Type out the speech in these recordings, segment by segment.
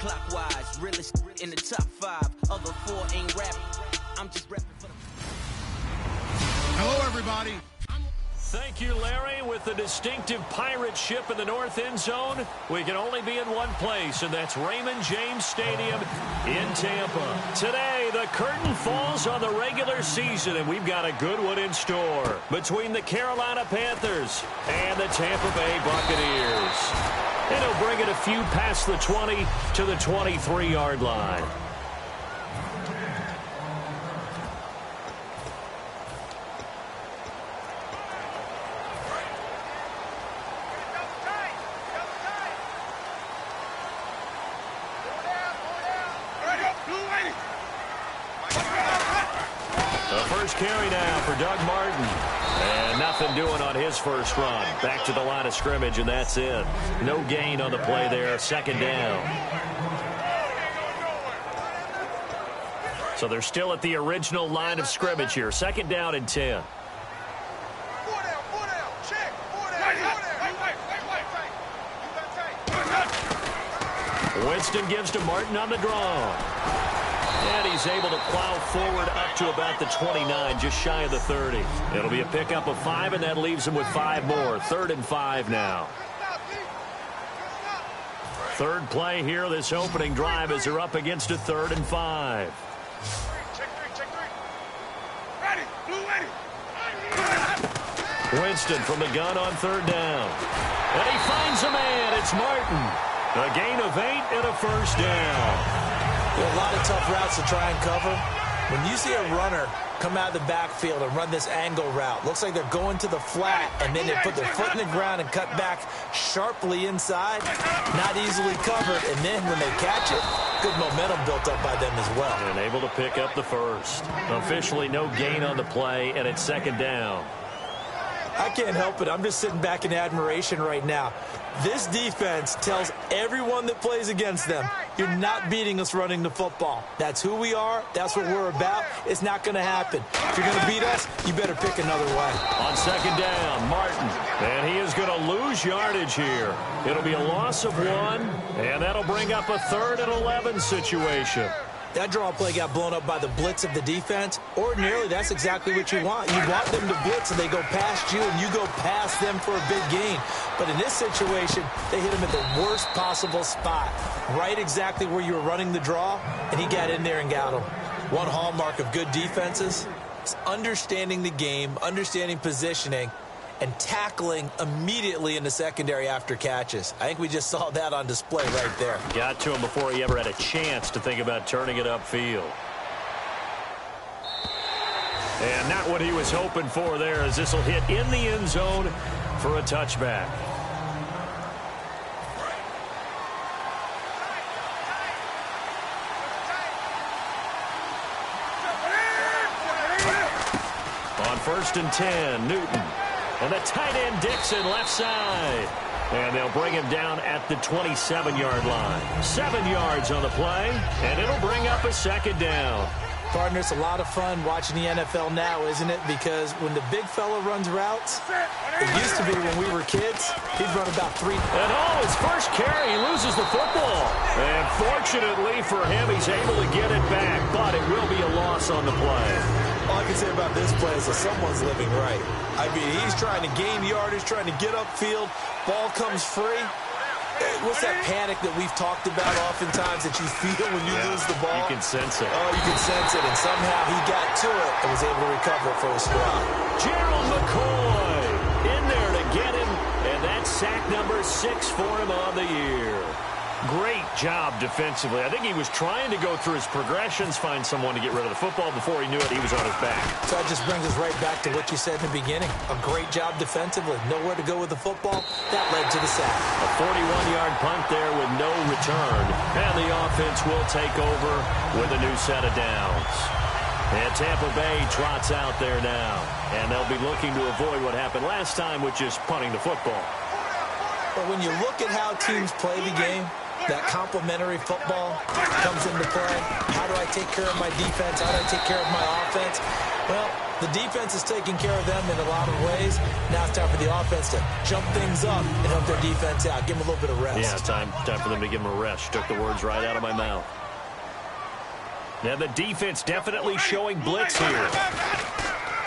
Clockwise, realest in the top 5. Other 4 ain't rapping. I'm just rapping for the... Hello, everybody. Thank you, Larry. With the distinctive pirate ship in the north end zone, we can only be in one place, and that's Raymond James Stadium in Tampa. Today, the curtain falls on the regular season, and we've got a good one in store between the Carolina Panthers and the Tampa Bay Buccaneers. And he'll bring it a few past the 20 to the 23-yard line. Carry now for Doug Martin. And nothing doing on his first run. Back to the line of scrimmage, and that's it. No gain on the play there. Second down. So they're still at the original line of scrimmage here. Second down and 10. Winston gives to Martin on the draw. And he's able to plow forward up to about the 29, just shy of the 30. It'll be a pickup of 5, and that leaves him with 5 more. 3rd and 5 now. Third play here, this opening drive, as they're up against a 3rd and 5. Winston from the gun on 3rd down. And he finds a man. It's Martin. A gain of 8 and a first down. A lot of tough routes to try and cover. When you see a runner come out of the backfield and run this angle route, looks like they're going to the flat, and then they put their foot in the ground and cut back sharply inside, not easily covered, and then when they catch it, good momentum built up by them as well. And able to pick up the first. Officially no gain on the play, and it's 2nd down. I can't help it. I'm just sitting back in admiration right now. This defense tells everyone that plays against them, you're not beating us running the football. That's who we are. That's what we're about. It's not going to happen. If you're going to beat us, you better pick another way. On 2nd down, Martin. And he is going to lose yardage here. It'll be a loss of 1, and that'll bring up a 3rd and 11 situation. That draw play got blown up by the blitz of the defense. Ordinarily, that's exactly what you want. You want them to blitz, and they go past you, and you go past them for a big gain. But in this situation, they hit him at the worst possible spot, right exactly where you were running the draw, and he got in there and got him. One hallmark of good defenses is understanding the game, understanding positioning, and tackling immediately in the secondary after catches. I think we just saw that on display right there. Got to him before he ever had a chance to think about turning it upfield. And not what he was hoping for there, as this will hit in the end zone for a touchback. On 1st and 10, Newton. And the tight end, Dixon, left side. And they'll bring him down at the 27-yard line. 7 yards on the play, and it'll bring up a 2nd down. Partner, it's a lot of fun watching the NFL now, isn't it? Because when the big fella runs routes, it used to be when we were kids, he'd run about 3. And his first carry, he loses the football. And fortunately for him, he's able to get it back, but it will be a loss on the play. All I can say about this play is that someone's living right. I mean, he's trying to gain yardage, trying to get upfield. Ball comes free. What's that panic that we've talked about oftentimes that you feel when you lose the ball? You can sense it. Oh, you can sense it. And somehow he got to it and was able to recover it for a squad. Gerald McCoy in there to get him. And that's sack number 6 for him on the year. Great job defensively. I think he was trying to go through his progressions, find someone to get rid of the football. Before he knew it, he was on his back. So that just brings us right back to what you said in the beginning. A great job defensively. Nowhere to go with the football. That led to the sack. A 41-yard punt there with no return. And the offense will take over with a new set of downs. And Tampa Bay trots out there now. And they'll be looking to avoid what happened last time, which is punting the football. But when you look at how teams play the game, that complementary football comes into play. How do I take care of my defense? How do I take care of my offense? Well, The defense is taking care of them in a lot of ways. Now it's time for the offense to jump things up and help their defense out. Give them a little bit of rest. Yeah, time for them to give them a rest. You took the words right out of my mouth. Now the defense definitely showing blitz here.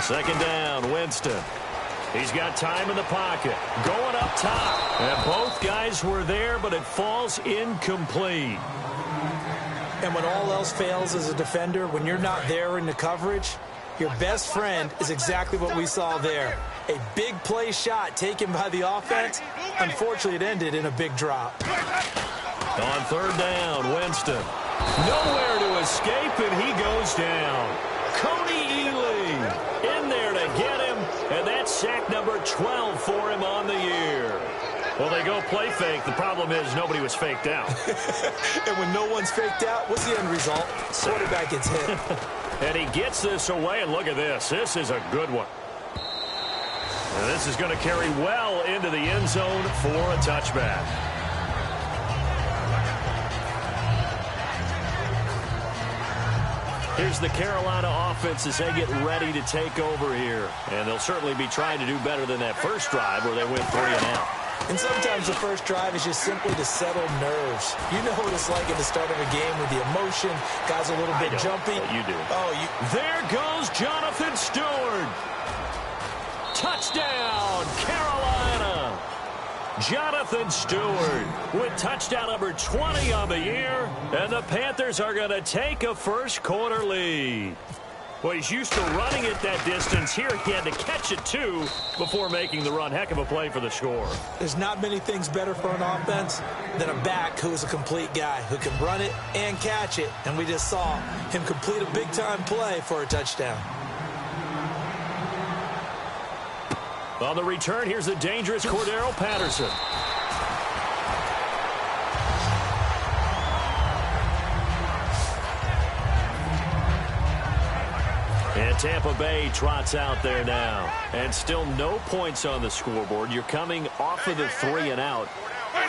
Second down, Winston. He's got time in the pocket. Going up top. And both guys were there, but it falls incomplete. And when all else fails as a defender, when you're not there in the coverage, your best friend is exactly what we saw there. A big play shot taken by the offense. Unfortunately, it ended in a big drop. On third down, Winston. Nowhere to escape, and he goes down. Cody Ealy in there to get him, and that's sack number 12 for him on the year. Well, they go play fake. The problem is nobody was faked out. And when no one's faked out, what's the end result? Quarterback gets hit. And he gets this away, and look at this. This is a good one. And this is going to carry well into the end zone for a touchback. Here's the Carolina offense as they get ready to take over here. And they'll certainly be trying to do better than that first drive where they went 3 and out. And sometimes the first drive is just simply to settle nerves. You know what it's like at the start of a game with the emotion. Guys a little bit jumpy. You do. There goes Jonathan Stewart. Touchdown, Carolina. Jonathan Stewart with touchdown number 20 on the year. And the Panthers are going to take a first quarter lead. Well, he's used to running it that distance. Here he had to catch it, too, before making the run. Heck of a play for the score. There's not many things better for an offense than a back who is a complete guy who can run it and catch it. And we just saw him complete a big-time play for a touchdown. On the return, here's the dangerous Cordero Patterson. And Tampa Bay trots out there now. And still no points on the scoreboard. You're coming off of the 3 and out.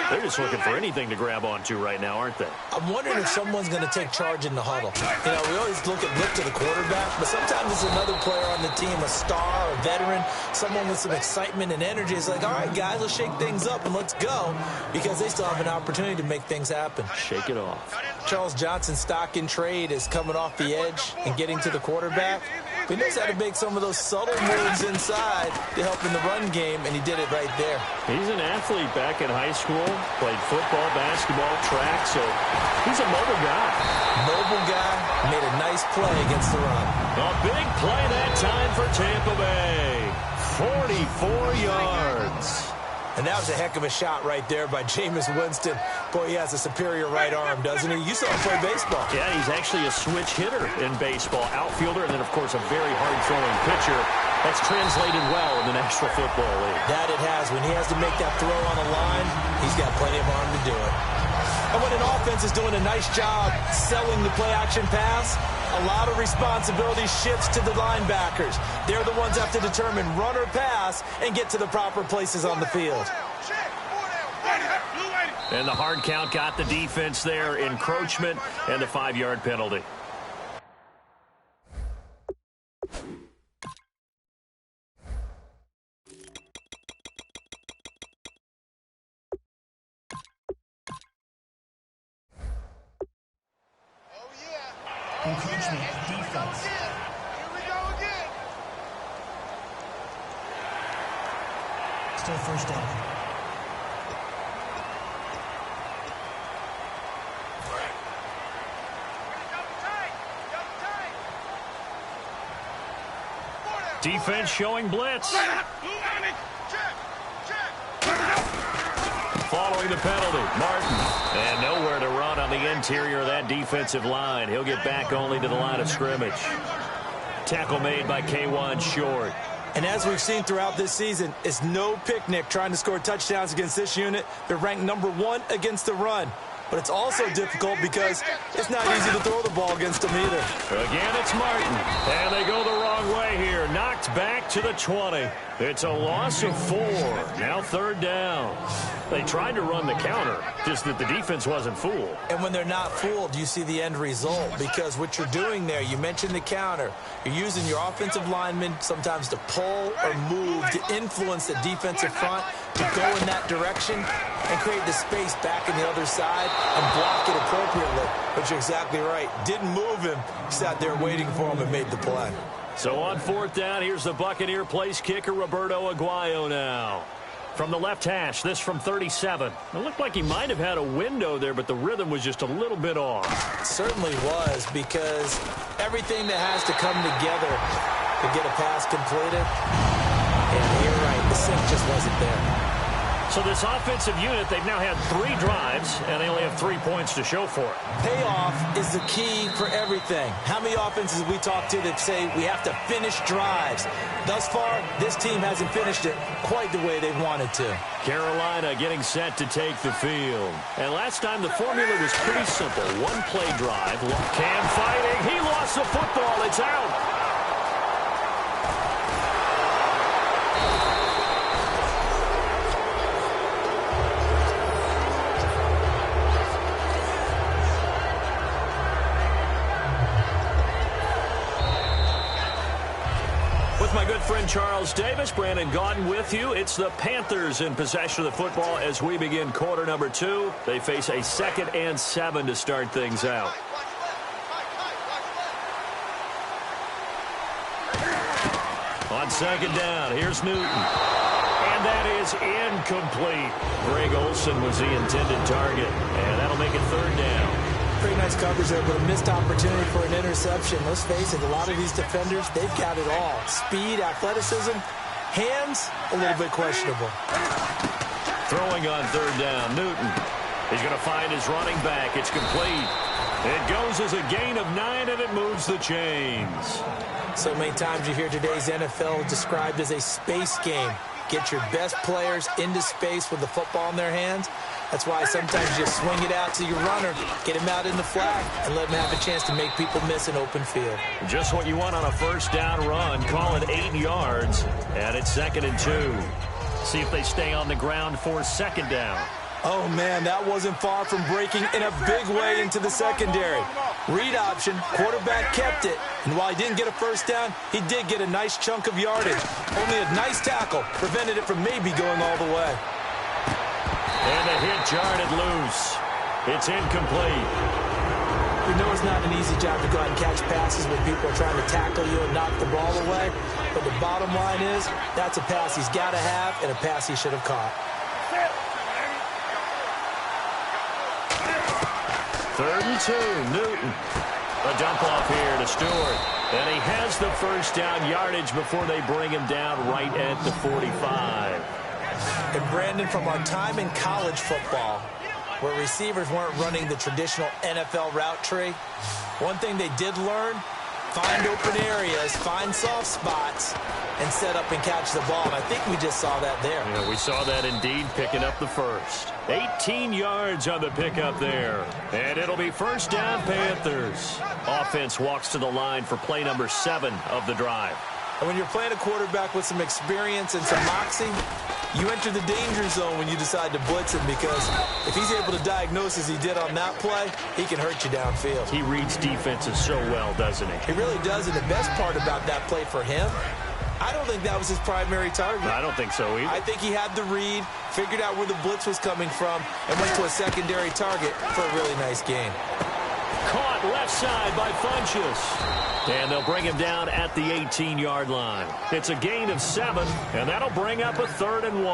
They're just looking for anything to grab onto right now, aren't they? I'm wondering if someone's going to take charge in the huddle. You know, we always look to the quarterback, but sometimes it's another player on the team, a star, a veteran, someone with some excitement and energy. It's like, all right, guys, let's shake things up and let's go, because they still have an opportunity to make things happen. Shake it off. Charles Johnson's stock in trade is coming off the edge and getting to the quarterback. He knows how to make some of those subtle moves inside to help in the run game, and he did it right there. He's an athlete back in high school, played football, basketball, track, so he's a mobile guy. Mobile guy, made a nice play against the run. A big play that time for Tampa Bay. 44 yards. And that was a heck of a shot right there by Jameis Winston. Boy, he has a superior right arm, doesn't he? You saw him play baseball. Yeah, he's actually a switch hitter in baseball. Outfielder, and then, of course, a very hard-throwing pitcher. That's translated well in the National Football League. That it has. When he has to make that throw on the line, he's got plenty of arm to do it. And when an offense is doing a nice job selling the play-action pass, a lot of responsibility shifts to the linebackers. They're the ones that have to determine run or pass and get to the proper places on the field. And the hard count got the defense there. Encroachment and the 5-yard penalty. Encroachment defense. Here we go again. Still first down. Defense showing blitz. Following the penalty, Martin. And nowhere to run on the interior of that defensive line. He'll get back only to the line of scrimmage. Tackle made by K'Wan Short. And as we've seen throughout this season, it's no picnic trying to score touchdowns against this unit. They're ranked number 1 against the run. But it's also difficult because it's not easy to throw the ball against them either. Again, it's Martin. And they go the wrong way here. Knocked back to the 20. It's a loss of 4. Now third down. They tried to run the counter, just that the defense wasn't fooled. And when they're not fooled, you see the end result, because what you're doing there, you mentioned the counter. You're using your offensive linemen sometimes to pull or move to influence the defensive front to go in that direction and create the space back in the other side and block it appropriately. But you're exactly right. Didn't move him. Sat there waiting for him and made the play. So on 4th down, here's the Buccaneer place kicker, Roberto Aguayo now. From the left hash, this from 37. It looked like he might have had a window there, but the rhythm was just a little bit off. It certainly was, because everything that has to come together to get a pass completed, and you're right, the sync just wasn't there. So this offensive unit, they've now had 3 drives, and they only have 3 points to show for it. Payoff is the key for everything. How many offenses have we talked to that say we have to finish drives? Thus far, this team hasn't finished it quite the way they wanted to. Carolina getting set to take the field. And last time the formula was pretty simple. 1-play drive. Cam fighting. He lost the football. It's out. My good friend Charles Davis, Brandon Gaudin with you. It's the Panthers in possession of the football as we begin quarter number 2. They face a 2nd and 7 to start things out. On 2nd down, here's Newton. And that is incomplete. Greg Olsen was the intended target. And that'll make it 3rd down. Pretty nice coverage there, but a missed opportunity for an interception. Let's face it, a lot of these defenders, they've got it all. Speed, athleticism, hands, a little bit questionable. Throwing on 3rd down, Newton. He's going to find his running back. It's complete. It goes as a gain of 9, and it moves the chains. So many times you hear today's NFL described as a space game. Get your best players into space with the football in their hands. That's why sometimes you just swing it out to your runner, get him out in the flat, and let him have a chance to make people miss an open field. Just what you want on a 1st down run. Call it 8 yards, and it's 2nd and 2. See if they stay on the ground for 2nd down. Oh, man, that wasn't far from breaking in a big way into the secondary. Read option, quarterback kept it, and while he didn't get a 1st down, he did get a nice chunk of yardage. Only a nice tackle prevented it from maybe going all the way. And the hit jarred it loose. It's incomplete. You know it's not an easy job to go out and catch passes when people are trying to tackle you and knock the ball away. But the bottom line is, that's a pass he's got to have and a pass he should have caught. 3rd and 2, Newton. A dump off here to Stewart. And he has the 1st down yardage before they bring him down right at the 45. And Brandon, from our time in college football, where receivers weren't running the traditional NFL route tree, one thing they did learn, find open areas, find soft spots, and set up and catch the ball. And I think we just saw that there. Yeah, we saw that indeed, picking up the 1st. 18 yards on the pickup there. And it'll be 1st down, Panthers. Offense walks to the line for play number 7 of the drive. And when you're playing a quarterback with some experience and some moxie, you enter the danger zone when you decide to blitz him, because if he's able to diagnose as he did on that play, he can hurt you downfield. He reads defenses so well, doesn't he? He really does, and the best part about that play for him, I don't think that was his primary target. I don't think so either. I think he had the read, figured out where the blitz was coming from, and went to a secondary target for a really nice gain. Caught left side by Funchess. And they'll bring him down at the 18-yard line. It's a gain of 7, and that'll bring up a 3rd and 1.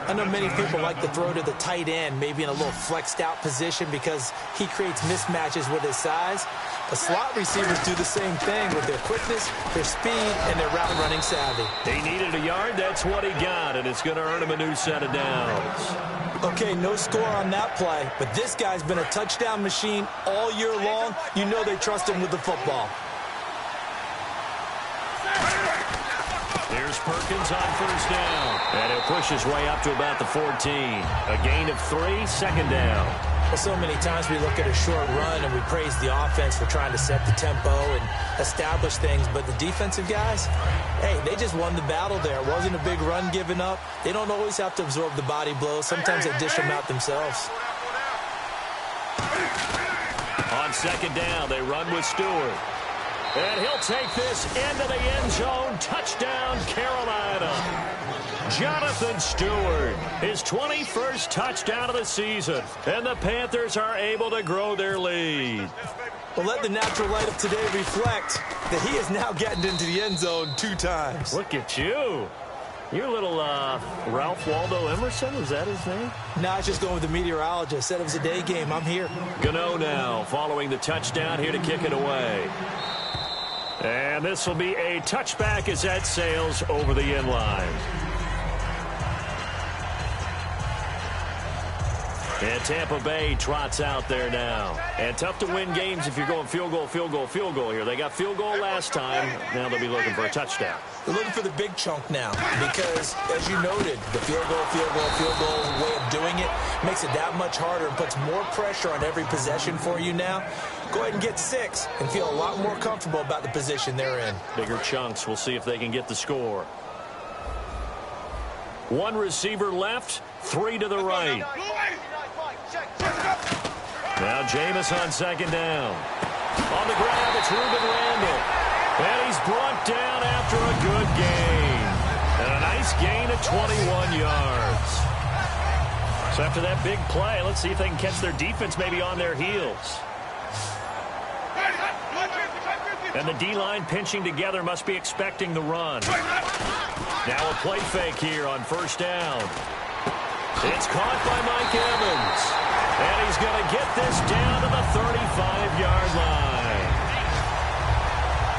I know many people like to throw to the tight end, maybe in a little flexed out position because he creates mismatches with his size. The slot receivers do the same thing with their quickness, their speed, and their route running savvy. He needed a yard. That's what he got, and it's going to earn him a new set of downs. Okay, no score on that play, but this guy's been a touchdown machine all year long. You know they trust him with the football. Here's Perkins on 1st down. And he'll push his way up to about the 14. A gain of 3, 2nd down. Well, so many times we look at a short run and we praise the offense for trying to set the tempo and establish things, but the defensive guys, hey, they just won the battle there. It wasn't a big run given up. They don't always have to absorb the body blows. Sometimes they dish them out themselves. On second down, they run with Stewart. And he'll take this into the end zone. Touchdown, Carolina. Jonathan Stewart, his 21st touchdown of the season. And the Panthers are able to grow their lead. Well, let the natural light of today reflect that he is now getting into the end zone 2 times. Look at you. You're a little Ralph Waldo Emerson, is that his name? No, I was just going with the meteorologist. Said it was a day game. I'm here. Gano now following the touchdown here to kick it away. And this will be a touchback as that sails over the end line. And Tampa Bay trots out there now. And tough to win games if you're going field goal, field goal, field goal here. They got field goal last time. Now they'll be looking for a touchdown. They're looking for the big chunk now because, as you noted, the field goal way of doing it makes it that much harder and puts more pressure on every possession for you now. Go ahead and get 6 and feel a lot more comfortable about the position they're in. Bigger chunks. We'll see if they can get the score. 1 receiver left, 3 to the right. Now Jameis on second down. On the grab, it's Ruben Randall. And he's brought down after a good gain. And a nice gain of 21 yards. So after that big play, let's see if they can catch their defense maybe on their heels. And the D-line pinching together must be expecting the run. Now a play fake here on first down. It's caught by Mike Evans. And he's going to get this down to the 35-yard line.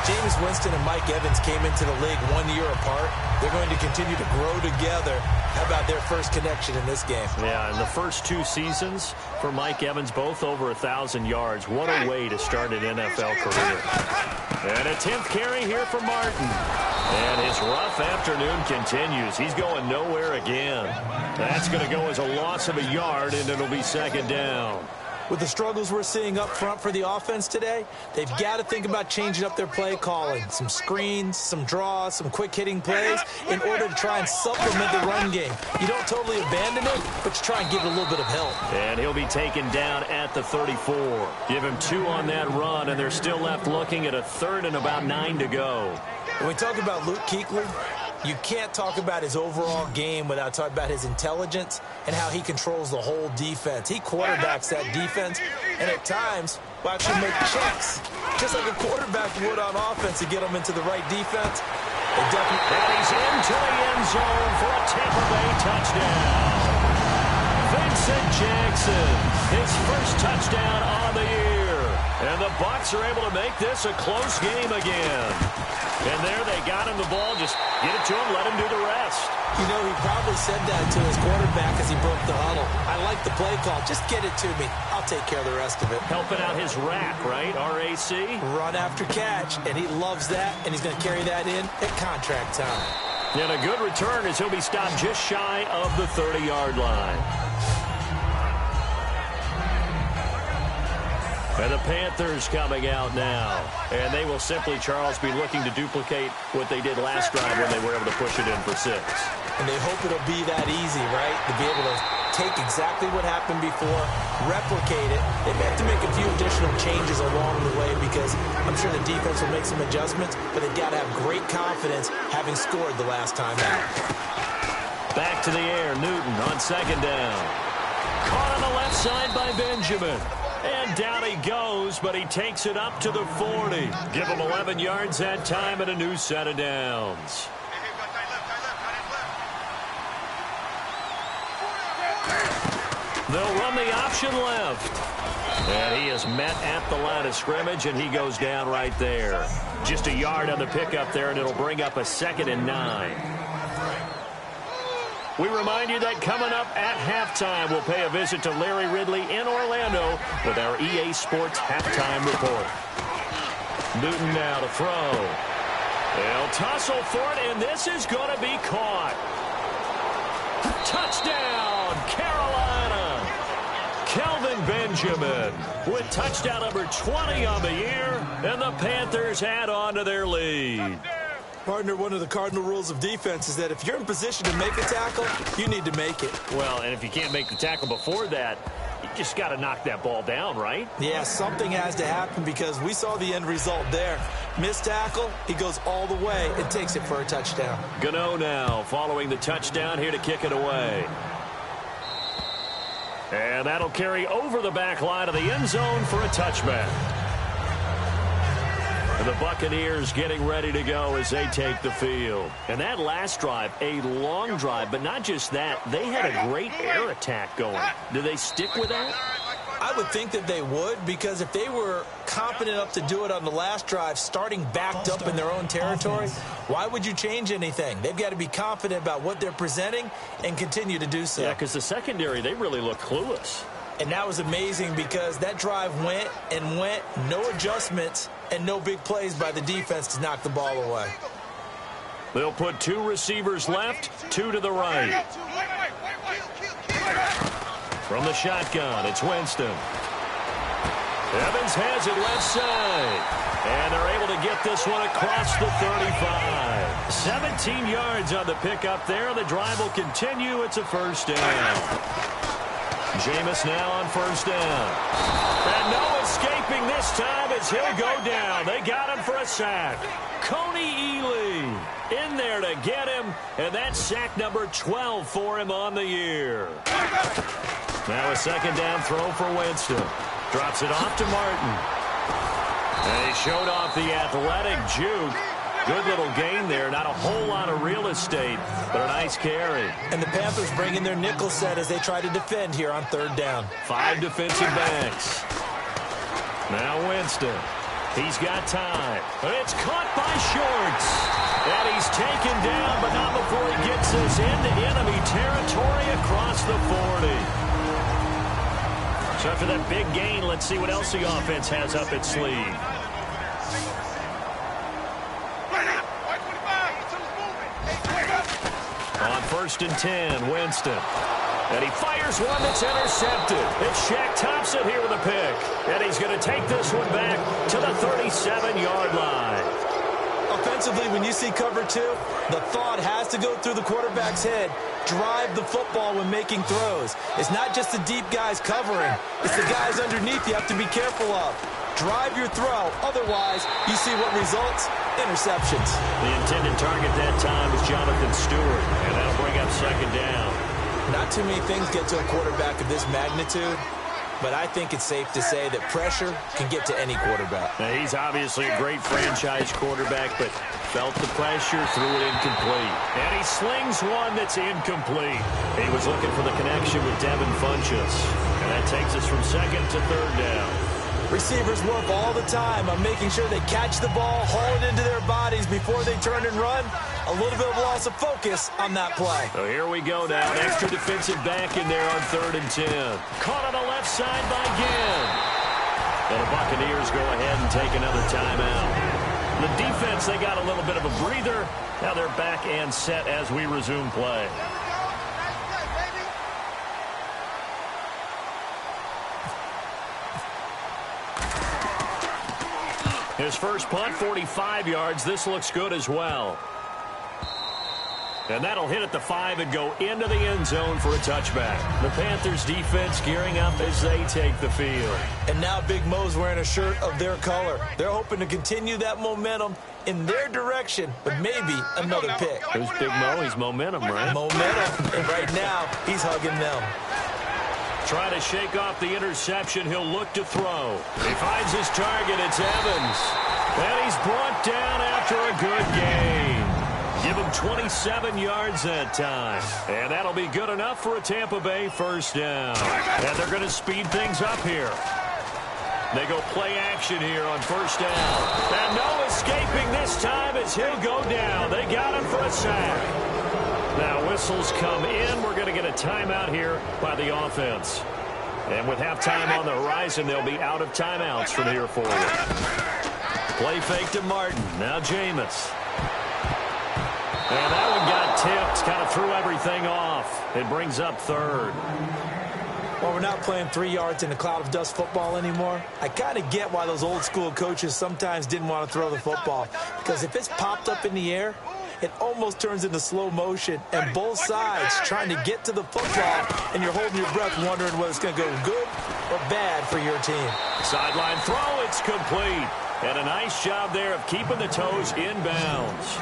Jameis Winston and Mike Evans came into the league 1 year apart. They're going to continue to grow together. How about their first connection in this game? Yeah, in the first 2 seasons for Mike Evans, both over 1,000 yards. What a way to start an NFL career. And a 10th carry here for Martin. And his rough afternoon continues. He's going nowhere again. That's going to go as a loss of a yard, and it'll be second down. With the struggles we're seeing up front for the offense today, they've got to think about changing up their play calling. Some screens, some draws, some quick-hitting plays in order to try and supplement the run game. You don't totally abandon it, but you try and give it a little bit of help. And he'll be taken down at the 34. Give him 2 on that run, and they're still left looking at a 3rd and about 9 to go. When we talk about Luke Kuechly, you can't talk about his overall game without talking about his intelligence and how he controls the whole defense. He quarterbacks that defense, and at times will actually make checks, just like a quarterback would on offense to get them into the right defense. And he's into the end zone for a Tampa Bay touchdown. Vincent Jackson, his first touchdown on the year. And the Bucs are able to make this a close game again. And there they got him the ball. Just get it to him, let him do the rest. You know, he probably said that to his quarterback as he broke the huddle. I like the play call. Just get it to me. I'll take care of the rest of it. Helping out his RAC, right? R-A-C? Run after catch. And he loves that, and he's going to carry that in at contract time. And a good return as he'll be stopped just shy of the 30-yard line. And the Panthers coming out now. And they will simply, Charles, be looking to duplicate what they did last drive when they were able to push it in for 6. And they hope it'll be that easy, right? To be able to take exactly what happened before, replicate it. They may have to make a few additional changes along the way because I'm sure the defense will make some adjustments, but they've got to have great confidence having scored the last time out. Back to the air, Newton on second down. Caught on the left side by Benjamin. And down he goes, but he takes it up to the 40. Give him 11 yards that time and a new set of downs. They'll run the option left. And he is met at the line of scrimmage, and he goes down right there. Just a yard on the pickup there, and it'll bring up a 2nd and 9. We remind you that coming up at halftime, we'll pay a visit to Larry Ridley in Orlando with our EA Sports Halftime Report. Newton now to throw. They'll tussle for it, and this is going to be caught. Touchdown, Carolina. Kelvin Benjamin Benjamin with touchdown number 20 on the year, and the Panthers add on to their lead. Partner, one of the cardinal rules of defense is that if you're in position to make a tackle, you need to make it. Well, and if you can't make the tackle before that, you just got to knock that ball down, right? Yeah, something has to happen because we saw the end result there. Missed tackle, he goes all the way and takes it for a touchdown. Gano now following the touchdown here to kick it away. And that'll carry over the back line of the end zone for a touchback. And the Buccaneers getting ready to go as they take the field. And that last drive, a long drive, but not just that. They had a great air attack going. Do they stick with that? I would think that they would, because if they were confident enough to do it on the last drive, starting backed up in their own territory, why would you change anything? They've got to be confident about what they're presenting and continue to do so. Yeah, because the secondary, they really look clueless. And that was amazing because that drive went and went, no adjustments, and no big plays by the defense to knock the ball away. They'll put 2 receivers left, 2 to the right. From the shotgun, it's Winston. Evans has it left side. And they're able to get this one across the 35. 17 yards on the pickup there. The drive will continue. It's a first down. Jameis now on first down. And no escaping this time as he'll go down. They got him for a sack. Coney Ely in there to get him. And that's sack number 12 for him on the year. Now a second down throw for Winston. Drops it off to Martin. And he showed off the athletic juke. Good little gain there. Not a whole lot of real estate, but a nice carry. And the Panthers bring in their nickel set as they try to defend here on third down. 5 defensive backs. Now Winston. He's got time. But it's caught by Shorts. And he's taken down, but not before he gets us into enemy territory across the 40. So after that big gain, let's see what else the offense has up its sleeve. On 1st and 10, Winston. And he fires one that's intercepted. It's Shaq Thompson here with a pick. And he's going to take this one back to the 37-yard line. Offensively, when you see cover 2, the thought has to go through the quarterback's head. Drive the football when making throws. It's not just the deep guys covering. It's the guys underneath you have to be careful of. Drive your throw. Otherwise, you see what results? Interceptions. The intended target that time was Jonathan Stewart. And that'll bring up second down. Not too many things get to a quarterback of this magnitude, but I think it's safe to say that pressure can get to any quarterback. Now, he's obviously a great franchise quarterback, but felt the pressure, threw it incomplete. And he slings one that's incomplete. He was looking for the connection with Devin Funchess. And that takes us from second to third down. Receivers work all the time on making sure they catch the ball, haul it into their bodies before they turn and run. A little bit of loss of focus on that play. So here we go now. An extra defensive back in there on 3rd and 10. Caught on the left side by Ginn. And the Buccaneers go ahead and take another timeout. The defense, they got a little bit of a breather. Now they're back and set as we resume play. His first punt, 45 yards. This looks good as well. And that'll hit at the 5 and go into the end zone for a touchback. The Panthers defense gearing up as they take the field. And now Big Mo's wearing a shirt of their color. They're hoping to continue that momentum in their direction, but maybe another pick. Who's Big Mo? He's momentum, right? Momentum. And right now, he's hugging them. Trying to shake off the interception. He'll look to throw. He finds his target. It's Evans. And he's brought down after a good gain. Give him 27 yards that time. And that'll be good enough for a Tampa Bay first down. And they're going to speed things up here. They go play action here on first down. And no escaping this time as he'll go down. They got him for a sack. Now whistles come in. We're going to get a timeout here by the offense. And with halftime on the horizon, they'll be out of timeouts from here forward. Play fake to Martin. Now Jameis. And that one got tipped. Kind of threw everything off. It brings up 3rd. Well, we're not playing 3 yards in a cloud of dust football anymore. I kind of get why those old school coaches sometimes didn't want to throw the football. Because if it's popped up in the air, it almost turns into slow motion. And both sides trying to get to the football, and you're holding your breath wondering whether it's going to go good or bad for your team. Sideline throw, it's complete. And a nice job there of keeping the toes in bounds.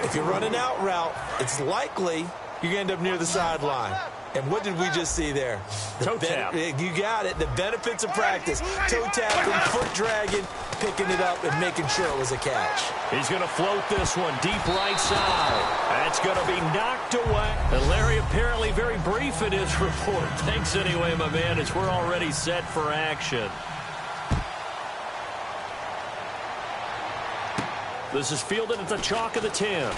If you're running out route, it's likely you're going to end up near the sideline. And what did we just see there? Toe tap. You got it. The benefits of practice. Toe tapping, foot dragging, picking it up, and making sure it was a catch. He's going to float this one deep right side. That's going to be knocked away. And Larry apparently very brief in his report. Thanks anyway, my man, as we're already set for action. This is fielded at the chalk of the 10.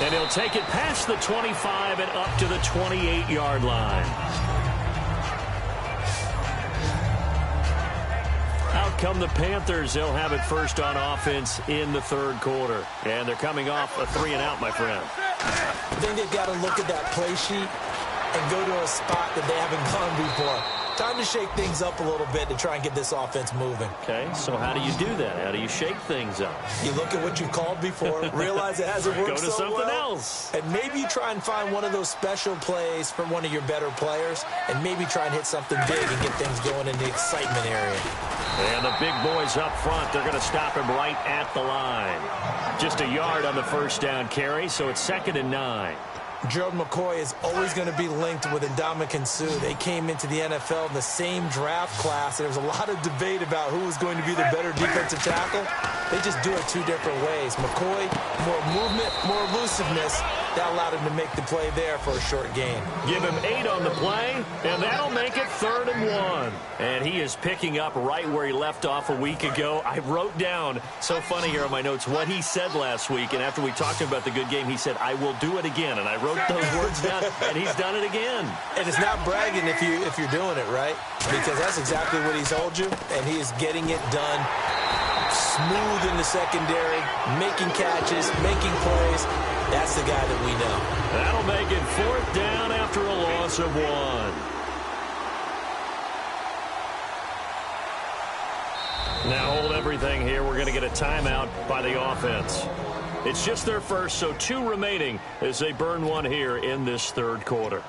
And he'll take it past the 25 and up to the 28-yard line. Out come the Panthers. They'll have it first on offense in the third quarter. And they're coming off a 3-and-out, my friend. I think they've got to look at that play sheet and go to a spot that they haven't gone before. Time to shake things up a little bit to try and get this offense moving. Okay, so how do you do that? How do you shake things up? You look at what you called before, realize it hasn't worked so well. Go to something else. And maybe you try and find one of those special plays from one of your better players, and maybe try and hit something big and get things going in the excitement area. And the big boys up front, they're going to stop him right at the line. Just a yard on the first down carry, so it's 2nd and 9. Gerald McCoy is always going to be linked with Ndamukong Suh. They came into the NFL in the same draft class. There's a lot of debate about who was going to be the better defensive tackle. They just do it 2 different ways. McCoy, more movement, more elusiveness. That allowed him to make the play there for a short gain. Give him 8 on the play, and that'll make it 3rd and 1. And he is picking up right where he left off a week ago. I wrote down, so funny here on my notes, what he said last week. And after we talked about the good game, he said, I will do it again. And I wrote those words down, and he's done it again. And it's not bragging if you're doing it, right? Because that's exactly what he's told you, and he is getting it done. Smooth in the secondary, making catches, making plays. That's the guy that we know. That'll make it 4th down after a loss of 1. Now hold everything here. We're going to get a timeout by the offense. It's just their first, so 2 remaining as they burn 1 here in this third quarter.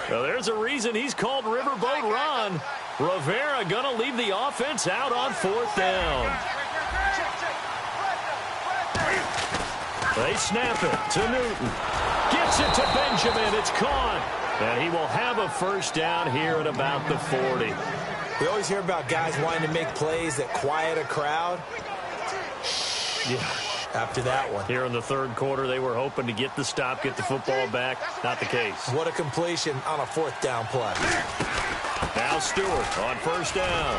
Well, there's a reason he's called Riverboat Ron. Rivera going to leave the offense out on 4th down. They snap it to Newton. Gets it to Benjamin. It's caught. And he will have a first down here at about the 40. We always hear about guys wanting to make plays that quiet a crowd. Yeah. After that one. Here in the third quarter, they were hoping to get the stop, get the football back. Not the case. What a completion on a 4th down play. Now Stewart on first down.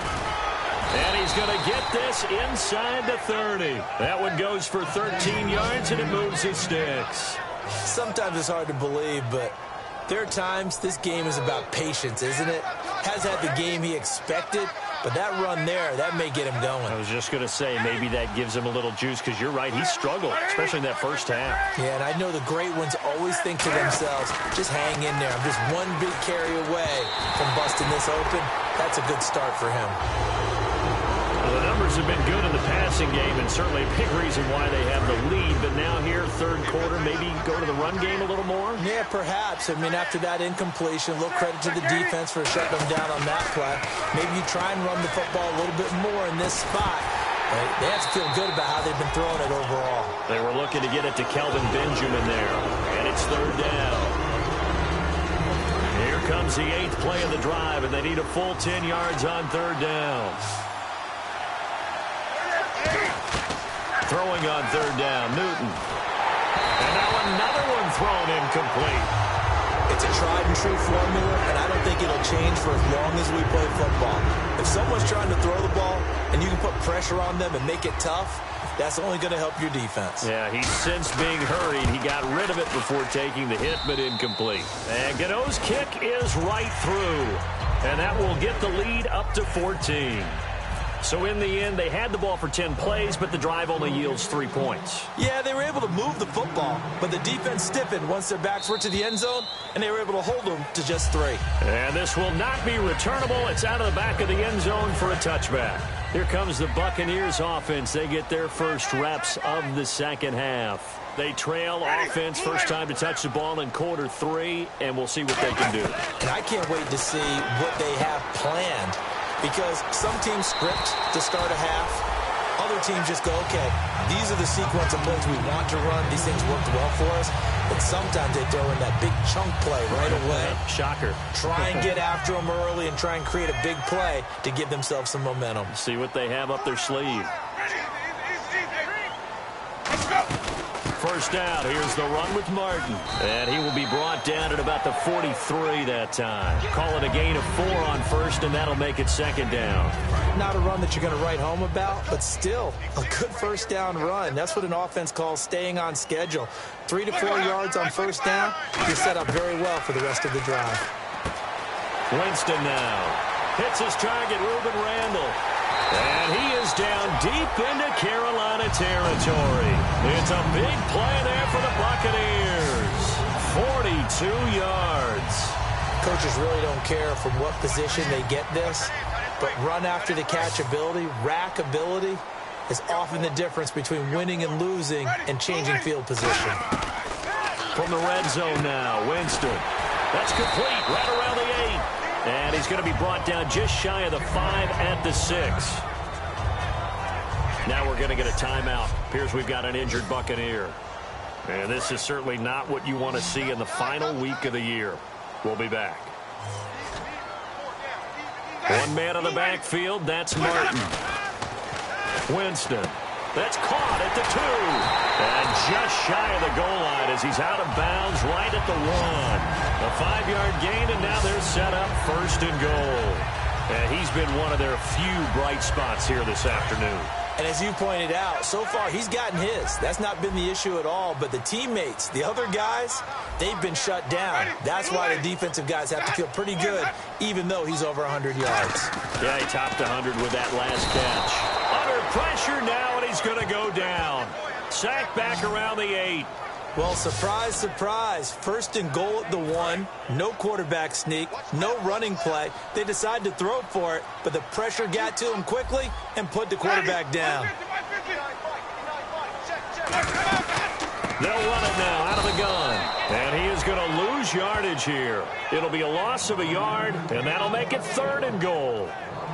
And he's going to get this inside the 30. That one goes for 13 yards, and it moves the sticks. Sometimes it's hard to believe, but there are times this game is about patience, isn't it? Has had the game he expected, but that run there, that may get him going. I was just going to say, maybe that gives him a little juice, because you're right, he struggled, especially in that first half. Yeah, and I know the great ones always think to themselves, just hang in there. I'm just one big carry away from busting this open. That's a good start for him. Well, the numbers have been good in the passing game, and certainly a big reason why they have the lead. But now here, third quarter, maybe go to the run game a little more? Yeah, perhaps. I mean, after that incompletion, a little credit to the defense for shutting them down on that play. Maybe you try and run the football a little bit more in this spot. They have to feel good about how they've been throwing it overall. They were looking to get it to Kelvin Benjamin there, and it's 3rd down. Here comes the 8th play of the drive, and they need a full 10 yards on 3rd down. Throwing on 3rd down, Newton. And now another one thrown incomplete. It's a tried and true formula, and I don't think it'll change for as long as we play football. If someone's trying to throw the ball and you can put pressure on them and make it tough, that's only going to help your defense. Yeah, he's since being hurried. He got rid of it before taking the hit, but incomplete. And Gano's kick is right through. And that will get the lead up to 14. So in the end, they had the ball for 10 plays, but the drive only yields 3 points. Yeah, they were able to move the football, but the defense stiffened once their backs were to the end zone, and they were able to hold them to just 3. And this will not be returnable. It's out of the back of the end zone for a touchback. Here comes the Buccaneers offense. They get their first reps of the second half. They trail offense, first time to touch the ball in quarter 3, and we'll see what they can do. And I can't wait to see what they have planned, because some teams script to start a half. Other teams just go, okay, these are the sequence of plays we want to run. These things worked well for us. But sometimes they throw in that big chunk play right away. Shocker. Try and get after them early and try and create a big play to give themselves some momentum. See what they have up their sleeve. First down, here's the run with Martin. And he will be brought down at about the 43 that time. Call it a gain of 4 on first, and that'll make it second down. Not a run that you're going to write home about, but still a good first down run. That's what an offense calls staying on schedule. 3 to 4 yards on first down, you're set up very well for the rest of the drive. Winston now hits his target, Ruben Randall. And he is down deep into Carolina territory. It's a big play there for the Buccaneers. 42 yards. Coaches really don't care from what position they get this, but run after the catch ability, rack ability, is often the difference between winning and losing and changing field position. From the red zone now, Winston. That's complete right around the 8. And he's going to be brought down just shy of the 5 at the 6. Now we're going to get a timeout. Appears we've got an injured Buccaneer. And this is certainly not what you want to see in the final week of the year. We'll be back. One man on the backfield, that's Martin. Winston. That's caught at the 2. And just shy of the goal line as he's out of bounds right at the 1. A 5-yard gain, and now they're set up first and goal. And he's been one of their few bright spots here this afternoon. And as you pointed out, so far he's gotten his. That's not been the issue at all. But the teammates, the other guys, they've been shut down. That's why the defensive guys have to feel pretty good, even though he's over 100 yards. Yeah, he topped 100 with that last catch. Under pressure now, and he's going to go down. Sacked back around the 8. Well, surprise, surprise. First and goal at the 1. No quarterback sneak. No running play. They decide to throw for it, but the pressure got to him quickly and put the quarterback down. They'll run it now out of the gun. And he is going to lose yardage here. It'll be a loss of a yard, and that'll make it 3rd and goal.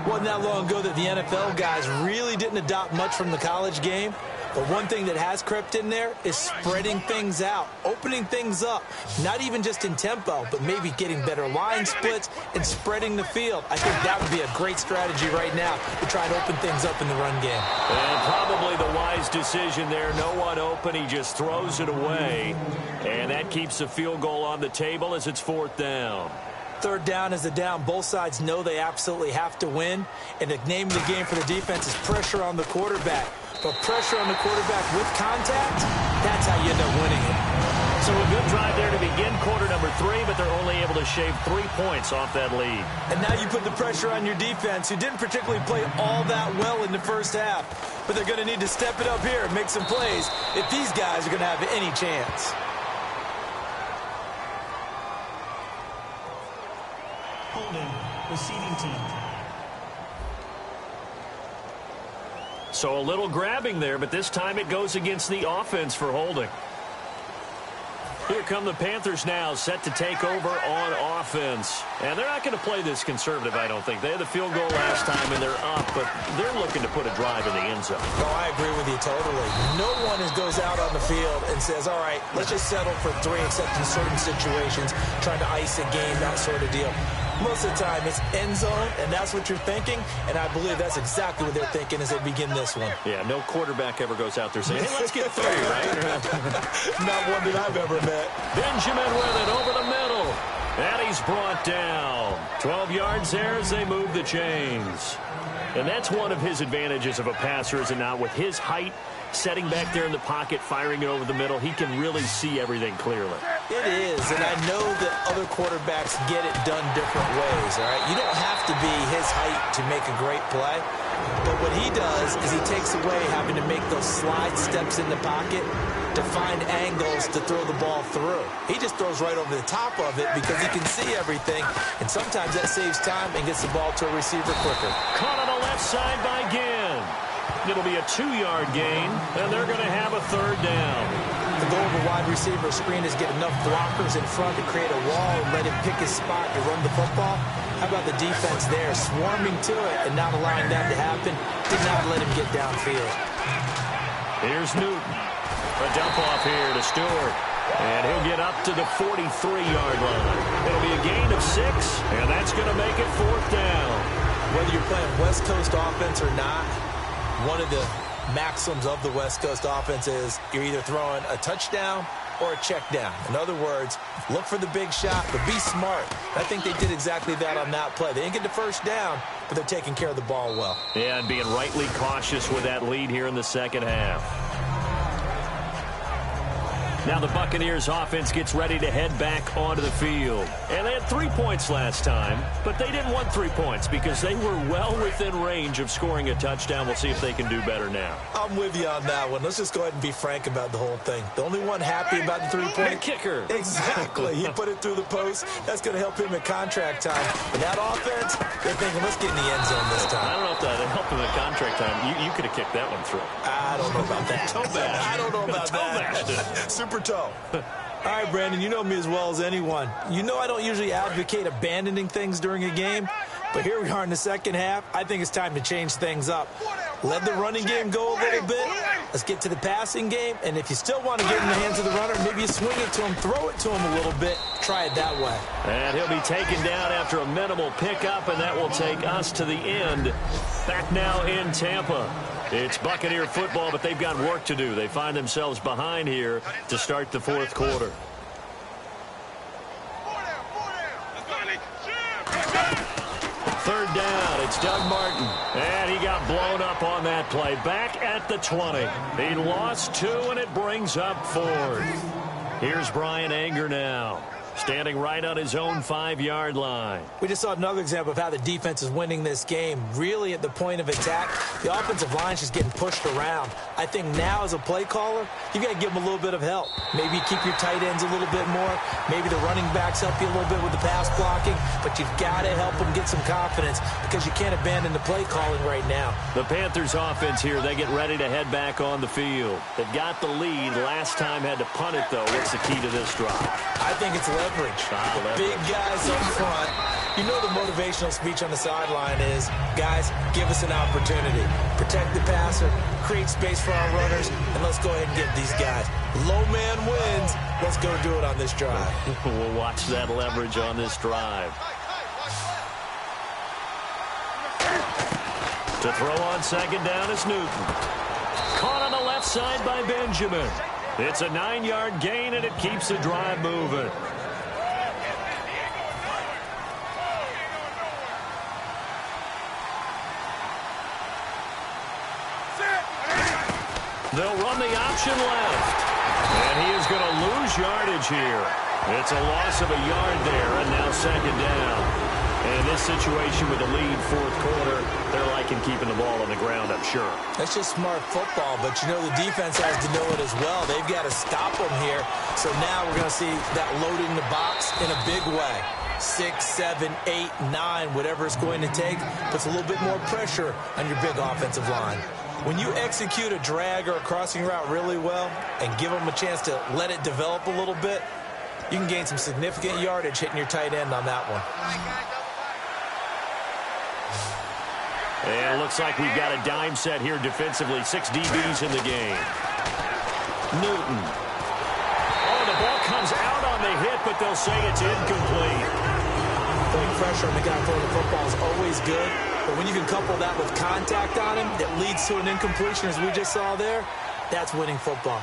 Wasn't that long ago that the NFL guys really didn't adopt much from the college game. But one thing that has crept in there is spreading things out, opening things up, not even just in tempo, but maybe getting better line splits and spreading the field. I think that would be a great strategy right now to try and open things up in the run game. And probably the wise decision there. No one open. He just throws it away. And that keeps the field goal on the table as it's 4th down. 3rd down is the down. Both sides know they absolutely have to win. And the name of the game for the defense is pressure on the quarterback. But pressure on the quarterback with contact, that's how you end up winning it. So a good drive there to begin quarter number 3, but they're only able to shave 3 points off that lead. And now you put the pressure on your defense, who didn't particularly play all that well in the first half. But they're going to need to step it up here and make some plays if these guys are going to have any chance. Holding, receiving team. So a little grabbing there, but this time it goes against the offense for holding. Here come the Panthers now, set to take over on offense. And they're not going to play this conservative, I don't think. They had the field goal last time, and they're up, but they're looking to put a drive in the end zone. Oh, I agree with you totally. No one goes out on the field and says, all right, let's just settle for 3, except in certain situations, trying to ice a game, that sort of deal. Most of the time, it's end zone, and that's what you're thinking, and I believe that's exactly what they're thinking as they begin this one. Yeah, no quarterback ever goes out there saying, hey, let's get 3, right? Not one that I've ever met. Benjamin with it over the middle, and he's brought down. 12 yards there as they move the chains. And that's one of his advantages of a passer, is it not? With his height, setting back there in the pocket, firing it over the middle, he can really see everything clearly. It is, and I know that other quarterbacks get it done different ways, all right? You don't have to be his height to make a great play, but what he does is he takes away having to make those slide steps in the pocket to find angles to throw the ball through. He just throws right over the top of it because he can see everything, and sometimes that saves time and gets the ball to a receiver quicker. Caught on the left side by Ginn. It'll be a 2-yard gain, and they're going to have a 3rd down. The goal of a wide receiver screen is get enough blockers in front to create a wall and let him pick his spot to run the football. How about the defense there, swarming to it and not allowing that to happen? Did not let him get downfield. Here's Newton. A dump off here to Stewart. And he'll get up to the 43-yard line. It'll be a gain of 6, and that's going to make it 4th down. Whether you're playing West Coast offense or not, one of the maxims of the West Coast offense is you're either throwing a touchdown or a check down. In other words, look for the big shot, but be smart. I think they did exactly that on that play. They didn't get the 1st down, but they're taking care of the ball well. Yeah, and being rightly cautious with that lead here in the 2nd half. Now the Buccaneers offense gets ready to head back onto the field. And they had 3 points last time, but they didn't want 3 points because they were well within range of scoring a touchdown. We'll see if they can do better now. I'm with you on that one. Let's just go ahead and be frank about the whole thing. The only one happy about the 3-point kicker. Exactly. He put it through the post. That's going to help him at contract time. And that offense, they're thinking, let's get in the end zone this time. I don't know if that helped him at contract time. You could have kicked that one through. I don't know about that. Toe bash. I don't know about that. Super toe. All right, Brandon, you know me as well as anyone. You know I don't usually advocate abandoning things during a game, but here we are in the 2nd half. I think it's time to change things up. Let the running game go a little bit. Let's get to the passing game, and if you still want to get in the hands of the runner, maybe you swing it to him, throw it to him a little bit, try it that way. And he'll be taken down after a minimal pickup, and that will take us to the end. Back now in Tampa. It's Buccaneer football, but they've got work to do. They find themselves behind here to start the 4th quarter. 3rd down. It's Doug Martin. And he got blown up on that play. Back at the 20. He lost 2, and it brings up 4th. Here's Brian Anger now. Standing right on his own 5-yard line. We just saw another example of how the defense is winning this game. Really at the point of attack, the offensive line's just getting pushed around. I think now as a play caller, you got to give them a little bit of help. Maybe keep your tight ends a little bit more. Maybe the running backs help you a little bit with the pass blocking. But you've got to help them get some confidence because you can't abandon the play calling right now. The Panthers offense here, they get ready to head back on the field. They've got the lead. Last time had to punt it, though. What's the key to this drive? I think it's leverage. Big guys up front. You know the motivational speech on the sideline is, guys, give us an opportunity. Protect the passer, create space for our runners, and let's go ahead and get these guys. Low man wins. Let's go do it on this drive. We'll watch that leverage on this drive. To throw on 2nd down is Newton. Caught on the left side by Benjamin. It's a 9-yard gain, and it keeps the drive moving. They'll run the option left. And he is going to lose yardage here. It's a loss of a yard there, and now 2nd down. And in this situation with the lead 4th quarter, they're liking keeping the ball on the ground, I'm sure. That's just smart football, but you know the defense has to know it as well. They've got to stop them here. So now we're going to see that loading the box in a big way. 6, 7, 8, 9, whatever it's going to take, puts a little bit more pressure on your big offensive line. When you execute a drag or a crossing route really well and give them a chance to let it develop a little bit, you can gain some significant yardage hitting your tight end on that one. And it looks like we've got a dime set here defensively. 6 DBs in the game. Newton. Oh, the ball comes out on the hit, but they'll say it's incomplete. Putting pressure on the guy throwing the football is always good, but when you can couple that with contact on him that leads to an incompletion, as we just saw there, that's winning football.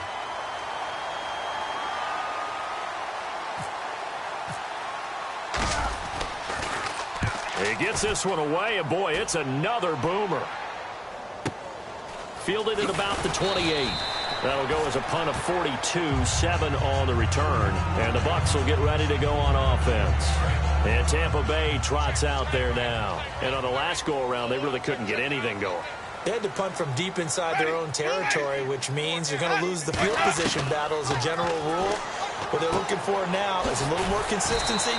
He gets this one away, and boy, it's another boomer. Fielded at about the 28. That'll go as a punt of 42, 7 on the return. And the Bucs will get ready to go on offense. And Tampa Bay trots out there now. And on the last go-around, they really couldn't get anything going. They had to punt from deep inside their own territory, which means you're going to lose the field position battle as a general rule. What they're looking for now is a little more consistency,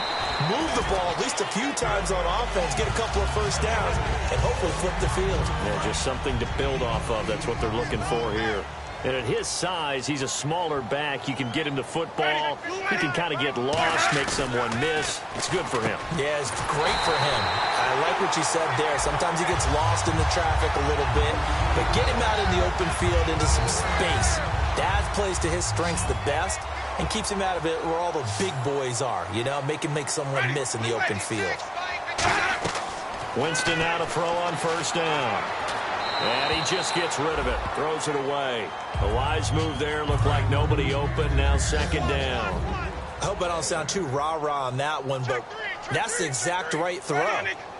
move the ball at least a few times on offense, get a couple of first downs, and hopefully flip the field. Yeah, just something to build off of. That's what they're looking for here. And at his size, he's a smaller back. You can get him to football. He can kind of get lost, make someone miss. It's good for him. Yeah, it's great for him. I like what you said there. Sometimes he gets lost in the traffic a little bit, but get him out in the open field into some space. That plays to his strengths the best and keeps him out of it where all the big boys are, you know, make someone miss in the open field. Winston now to throw on first down. And he just gets rid of it, throws it away. A wise move there, looked like nobody open, now second down. I hope I don't sound too rah-rah on that one, but that's the exact right throw.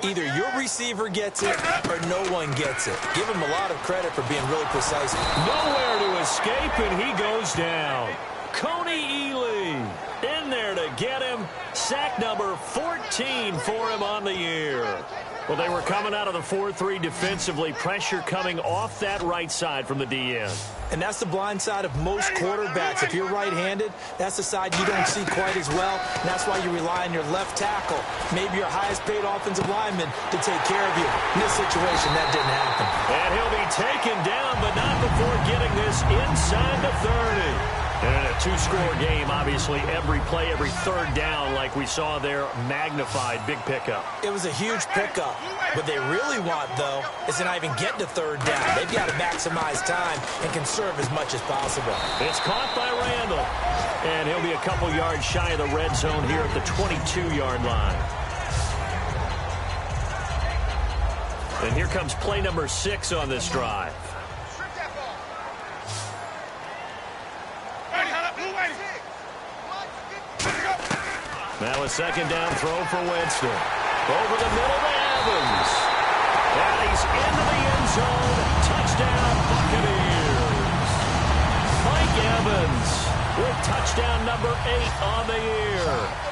Either your receiver gets it or no one gets it. Give him a lot of credit for being really precise. Nowhere to escape, and he goes down. Coney Ely in there to get him. Sack number 14 for him on the year. Well, they were coming out of the 4-3 defensively. Pressure coming off that right side from the DN. And that's the blind side of most quarterbacks. If you're right-handed, that's the side you don't see quite as well. And that's why you rely on your left tackle, maybe your highest-paid offensive lineman, to take care of you. In this situation, that didn't happen. And he'll be taken down, but not before getting this inside the 30. And in a two-score game, obviously, every play, every third down, like we saw there, magnified, big pickup. It was a huge pickup. What they really want, though, is to not even get to third down. They've got to maximize time and conserve as much as possible. It's caught by Randall. And he'll be a couple yards shy of the red zone here at the 22-yard line. And here comes play number 6 on this drive. Now a second down throw for Winston. Over the middle to Evans. And he's into the end zone. Touchdown, Buccaneers. Mike Evans with touchdown number 8 on the year.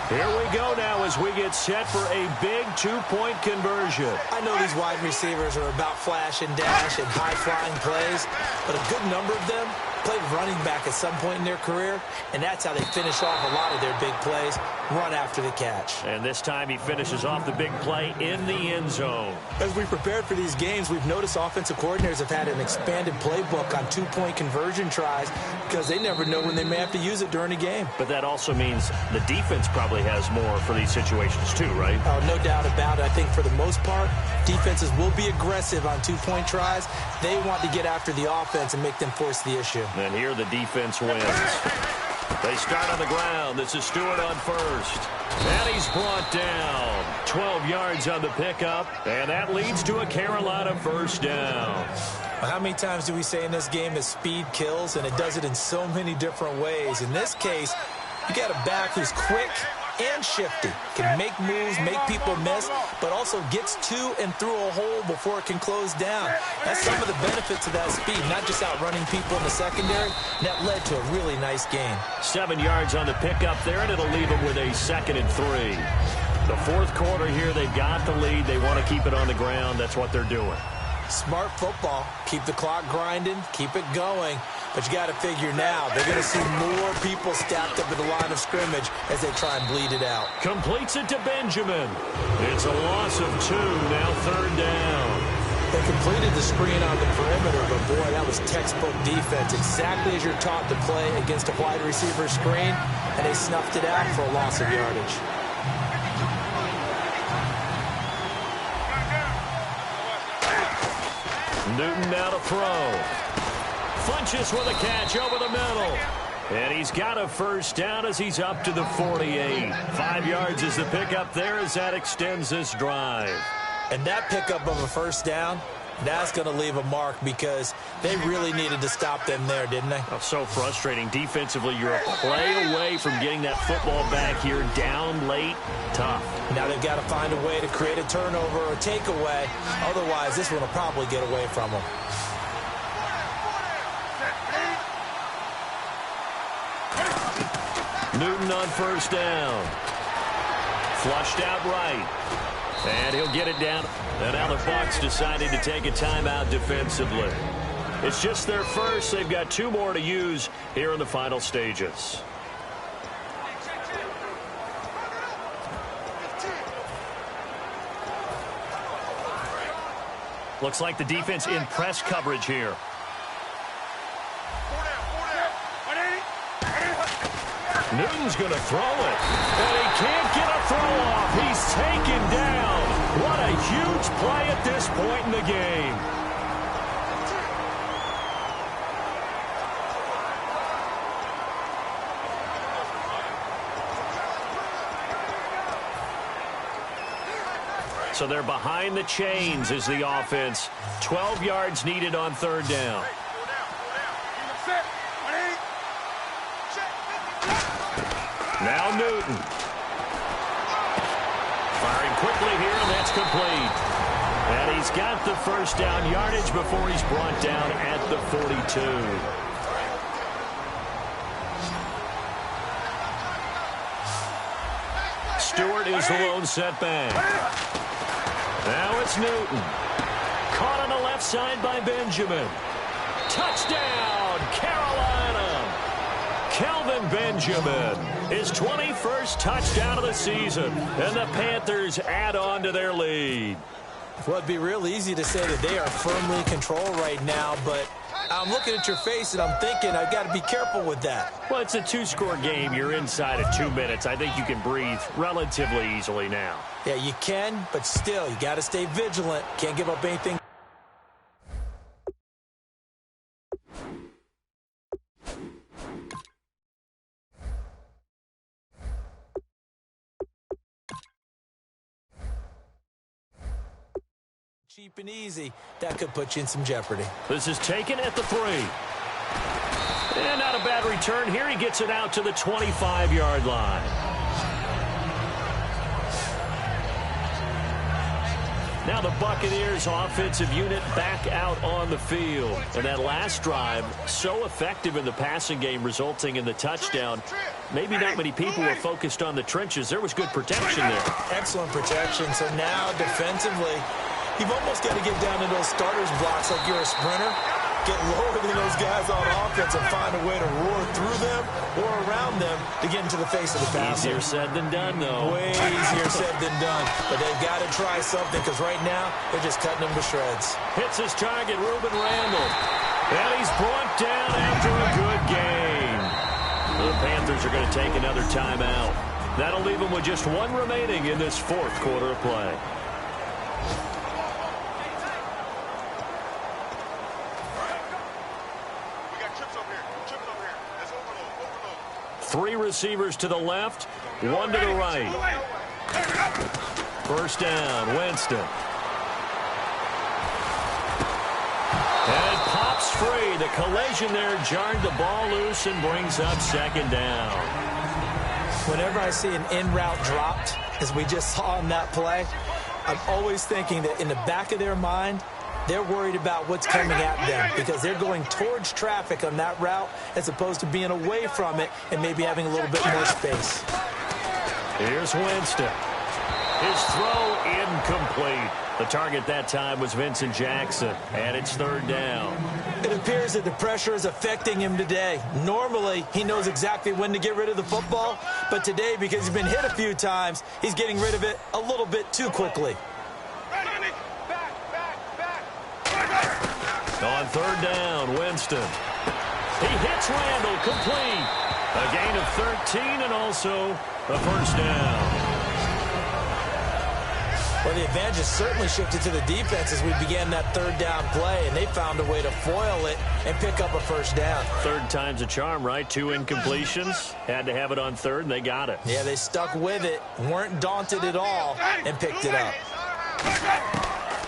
Here we go now as we get set for a big 2-point conversion. I know these wide receivers are about flash and dash and high-flying plays, but a good number of them played running back at some point in their career, and that's how they finish off a lot of their big plays, run after the catch. And this time he finishes off the big play in the end zone. As we prepared for these games, we've noticed offensive coordinators have had an expanded playbook on 2-point conversion tries because they never know when they may have to use it during a game. But that also means the defense probably has more for these situations too, right? Oh, no doubt about it. I think for the most part, defenses will be aggressive on 2-point tries. They want to get after the offense and make them force the issue. And here the defense wins. They start on the ground. This is Stewart on first. And he's brought down. 12 yards on the pickup. And that leads to a Carolina first down. Well, how many times do we say in this game that speed kills? And it does it in so many different ways. In this case, you got a back who's quick and shifty, can make moves, make people miss, but also gets to and through a hole before it can close down. That's some of the benefits of that speed, not just outrunning people in the secondary. That led to a really nice game. 7 yards on the pickup there, and it'll leave them with a 2nd and 3. The fourth quarter here, they've got the lead. They want to keep it on the ground. That's what they're doing. Smart football. Keep the clock grinding, keep it going. But you got to figure now, they're going to see more people stacked up at the line of scrimmage as they try and bleed it out. Completes it to Benjamin. It's a loss of 2, now 3rd down. They completed the screen on the perimeter, but boy, that was textbook defense. Exactly as you're taught to play against a wide receiver screen, and they snuffed it out for a loss of yardage. Newton now to throw. Funches with a catch over the middle. And he's got a first down as he's up to the 48. 5 yards is the pickup there as that extends this drive. And that pickup of a first down, that's going to leave a mark because they really needed to stop them there, didn't they? Oh, so frustrating. Defensively, you're a play away from getting that football back here down late. Tough. Now they've got to find a way to create a turnover or a takeaway. Otherwise, this one will probably get away from them. Newton on first down. Flushed out right. And he'll get it down. And now the Bucs decided to take a timeout defensively. It's just their first. They've got 2 more to use here in the final stages. Looks like the defense in press coverage here. Newton's going to throw it. And he can't get a throw off. He's taken down. What a huge play at this point in the game. So they're behind the chains as the offense. 12 yards needed on third down. Now Newton. Firing quickly here, and that's complete. And he's got the first down yardage before he's brought down at the 42. Stewart is the lone setback. Now it's Newton. Caught on the left side by Benjamin. Touchdown, Carolina. Kelvin Benjamin, his 21st touchdown of the season. And the Panthers add on to their lead. Well, it'd be real easy to say that they are firmly in control right now, but I'm looking at your face and I'm thinking I've got to be careful with that. Well, it's a 2-score game. You're inside of 2 minutes. I think you can breathe relatively easily now. Yeah, you can, but still, you got to stay vigilant. Can't give up anything. Cheap and easy. That could put you in some jeopardy. This is taken at the 3. And not a bad return here. He gets it out to the 25-yard line. Now the Buccaneers offensive unit back out on the field. And that last drive, so effective in the passing game, resulting in the touchdown. Maybe not many people were focused on the trenches. There was good protection there. Excellent protection. So now defensively, you've almost got to get down to those starters blocks like you're a sprinter. Get lower than those guys on offense and find a way to roar through them or around them to get into the face of the passer. Easier said than done, though. Way easier said than done. But they've got to try something because right now they're just cutting them to shreds. Hits his target, Reuben Randall. And he's brought down after a good game. The Panthers are going to take another timeout. That'll leave them with just 1 remaining in this 4th quarter of play. Three receivers to the left, 1 to the right. First down, Winston. And it pops free. The collision there jarred the ball loose and brings up second down. Whenever I see an in-route dropped, as we just saw in that play, I'm always thinking that in the back of their mind, they're worried about what's coming at them because they're going towards traffic on that route as opposed to being away from it and maybe having a little bit more space. Here's Winston. His throw incomplete. The target that time was Vincent Jackson, and it's 3rd down. It appears that the pressure is affecting him today. Normally, he knows exactly when to get rid of the football, but today, because he's been hit a few times, he's getting rid of it a little bit too quickly. On 3rd down, Winston. He hits Randall, complete. A gain of 13 and also a first down. Well, the advantage has certainly shifted to the defense as we began that 3rd down play, and they found a way to foil it and pick up a first down. 3rd time's a charm, right? 2 incompletions. Had to have it on 3rd, and they got it. Yeah, they stuck with it, weren't daunted at all, and picked it up.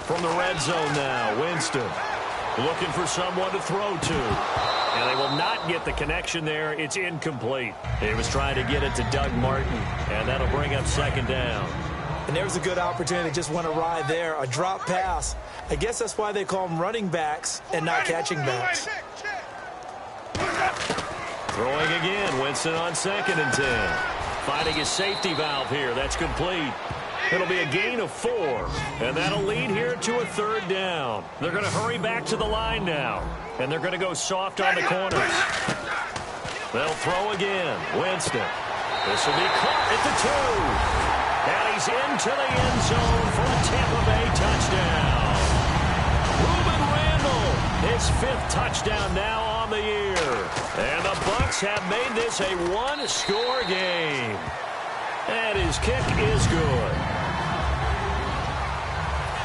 From the red zone now, Winston looking for someone to throw to. And they will not get the connection there. It's incomplete. He was trying to get it to Doug Martin, and that'll bring up second down. And there was a good opportunity that just went awry there. A drop pass. I guess that's why they call them running backs and not catching backs. Throwing again. Winston on 2nd and 10. Finding his safety valve here. That's complete. It'll be a gain of 4. And that'll lead here to a 3rd down. They're going to hurry back to the line now. And they're going to go soft on the corners. They'll throw again. Winston. This will be caught at the 2. And he's into the end zone for a Tampa Bay touchdown. Ruben Randall, his 5th touchdown now on the year. And the Bucs have made this a 1-score game. And his kick is good.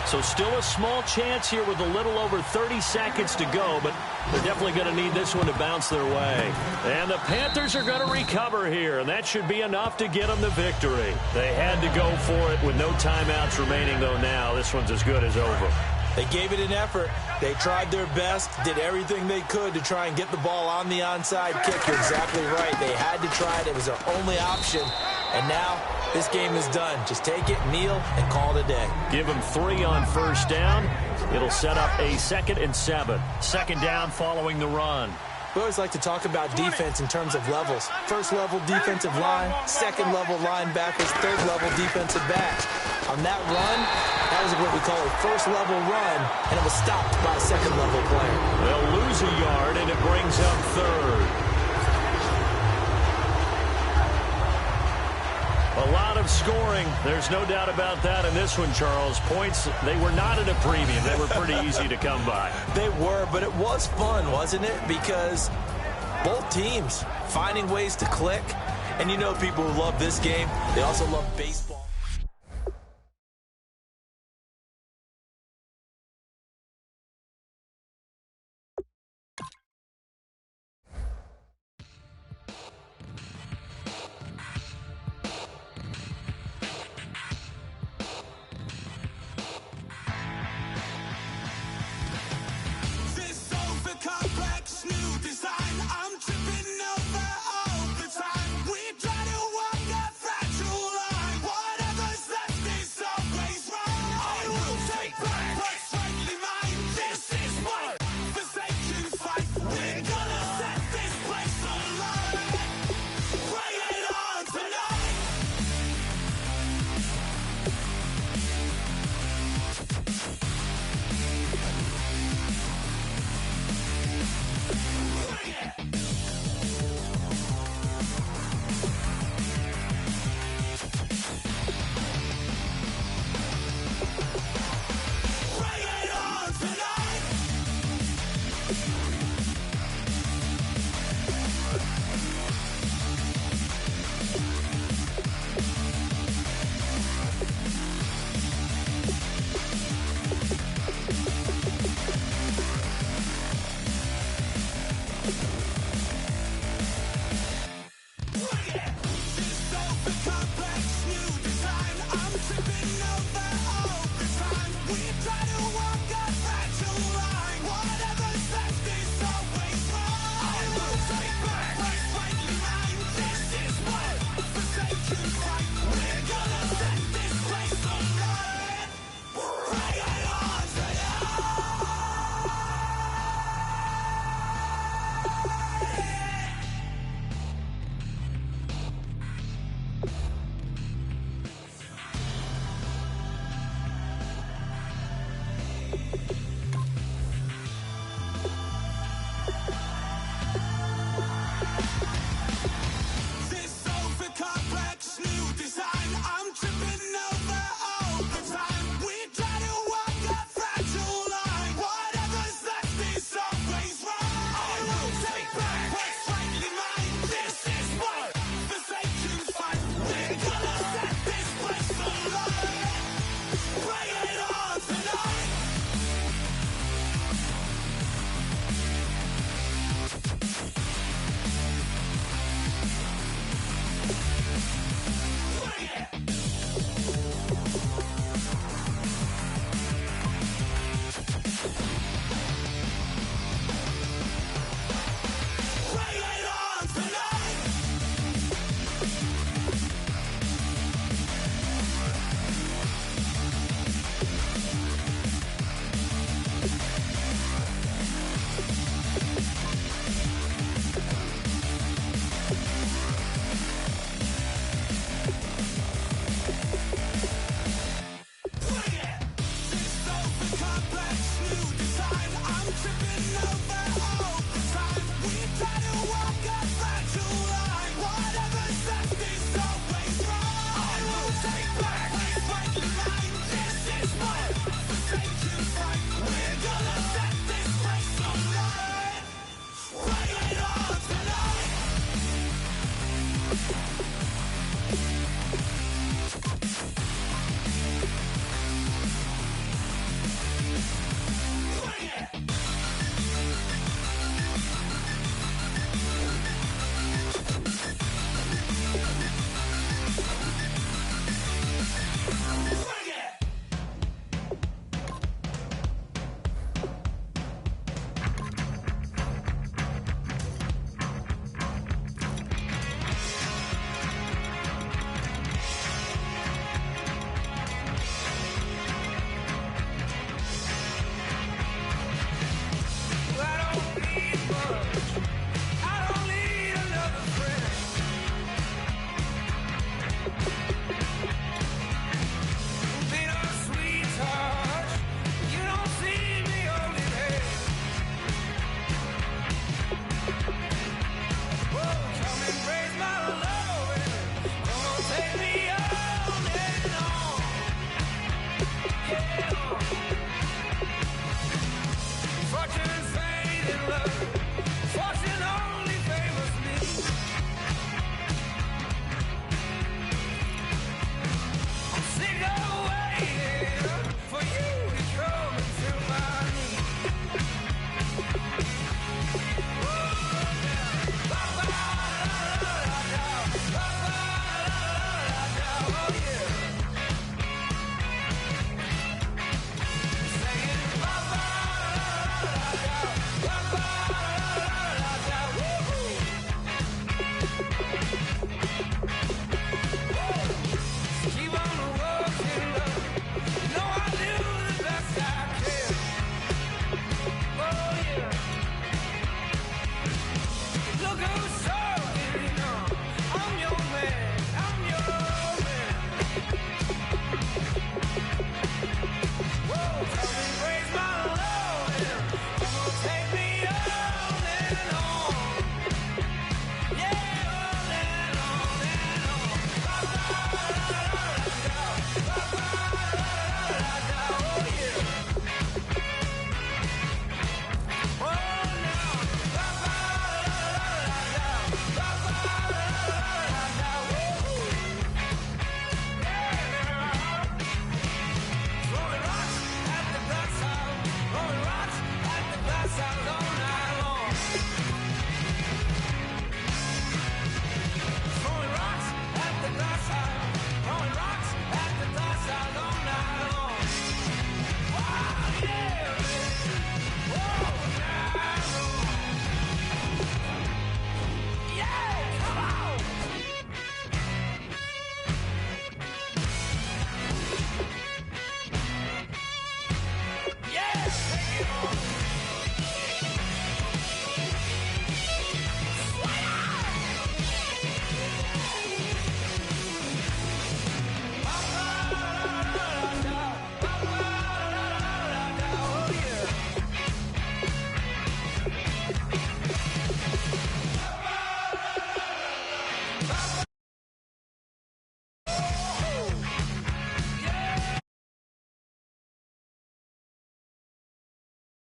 So still a small chance here with a little over 30 seconds to go, but they're definitely going to need this one to bounce their way. And the Panthers are going to recover here, and that should be enough to get them the victory. They had to go for it with no timeouts remaining, though now this one's as good as over. They gave it an effort. They tried their best, did everything they could to try and get the ball on the onside kick. You're exactly right. They had to try it. It was their only option. And now this game is done. Just take it, kneel, and call it a day. Give them 3 on 1st down. It'll set up a 2nd and 7. 2nd down following the run. We always like to talk about defense in terms of levels. 1st level defensive line, 2nd level linebackers, 3rd level defensive backs. On that run, that was what we call a 1st level run, and it was stopped by a 2nd level player. They'll lose a yard, and it brings up 3rd. A lot of scoring. There's no doubt about that in this one, Charles. Points, they were not at a premium. They were pretty easy to come by. They were, but it was fun, wasn't it? Because both teams finding ways to click. And you know people who love this game, they also love baseball.